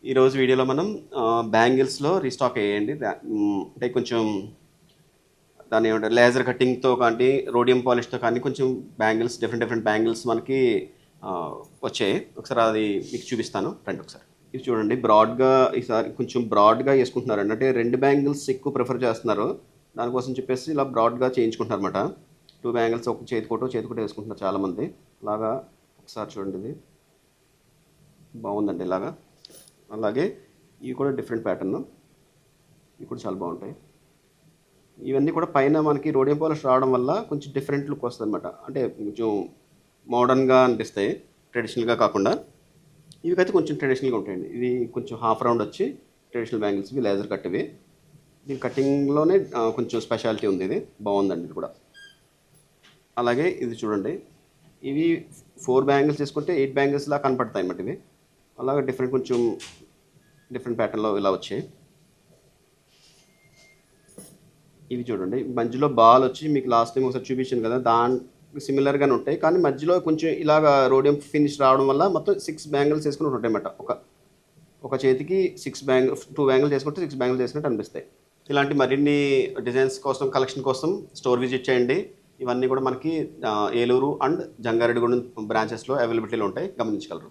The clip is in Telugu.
ఈరోజు వీడియోలో మనం బ్యాంగిల్స్లో రీస్టాక్ అయ్యేయండి. అంటే కొంచెం దాన్ని ఏమంటారు, లేజర్ కటింగ్తో కానీ రోడియం పాలిష్తో కానీ కొంచెం బ్యాంగిల్స్, డిఫరెంట్ బ్యాంగిల్స్ మనకి వచ్చాయి. ఒకసారి అది మీకు చూపిస్తాను. రండి ఒకసారి. ఇది చూడండి, బ్రాడ్గా ఈసారి కొంచెం బ్రాడ్గా వేసుకుంటున్నారండి. అంటే 2 బ్యాంగిల్స్ ఎక్కువ ప్రిఫర్ చేస్తున్నారు. దానికోసం చెప్పేసి ఇలా బ్రాడ్గా చేయించుకుంటున్నారు అనమాట. 2 బ్యాంగిల్స్ ఒక చేతికోట వేసుకుంటున్నారు చాలామంది. అలాగా ఒకసారి చూడండి, ఇది బాగుందండి ఇలాగా. అలాగే ఇవి కూడా డిఫరెంట్ ప్యాటర్న్, ఇవి కూడా చాలా బాగుంటాయి. ఇవన్నీ కూడా పైన మనకి రోడియం పాలిష్ రావడం వల్ల కొంచెం డిఫరెంట్ లుక్ వస్తుంది అనమాట. అంటే కొంచెం మోడర్న్గా అనిపిస్తాయి, ట్రెడిషనల్గా కాకుండా. ఇవికైతే కొంచెం ట్రెడిషనల్గా ఉంటాయండి. ఇది కొంచెం హాఫ్ రౌండ్ వచ్చి ట్రెడిషనల్ బ్యాంగిల్స్, ఇవి లేజర్ కట్. ఇవి దీని కటింగ్లోనే కొంచెం స్పెషాలిటీ ఉంది. ఇది బాగుందండి ఇది కూడా. అలాగే ఇది చూడండి, ఇవి 4 బ్యాంగిల్స్ తీసుకుంటే 8 బ్యాంగిల్స్ లా కనపడతాయి అన్నమాట. ఇవి అలాగే కొంచెం డిఫరెంట్ ప్యాటర్న్లో ఇలా వచ్చాయి. ఇవి చూడండి, మధ్యలో బాల్ వచ్చి మీకు లాస్ట్ టైం ఒకసారి చూపించాను కదా, దానికి సిమిలర్గానే ఉంటాయి. కానీ మధ్యలో కొంచెం ఇలాగ రోడియం ఫినిష్ రావడం వల్ల మొత్తం 6 బ్యాంగిల్స్ వేసుకుని ఉంటాయి అన్నమాట. ఒక చేతికి 2 బ్యాంగిల్స్ వేసుకుంటే 6 బ్యాంగిల్స్ వేసుకుంటే అనిపిస్తాయి. ఇలాంటి మరిన్ని డిజైన్స్ కోసం, కలెక్షన్ కోసం స్టోర్ విజిట్ చేయండి. ఇవన్నీ కూడా మనకి ఏలూరు అండ్ జంగారెడ్డిగూడెం బ్రాంచెస్లో అవైలబిలిటీలో ఉంటాయి, గమనించగలరు.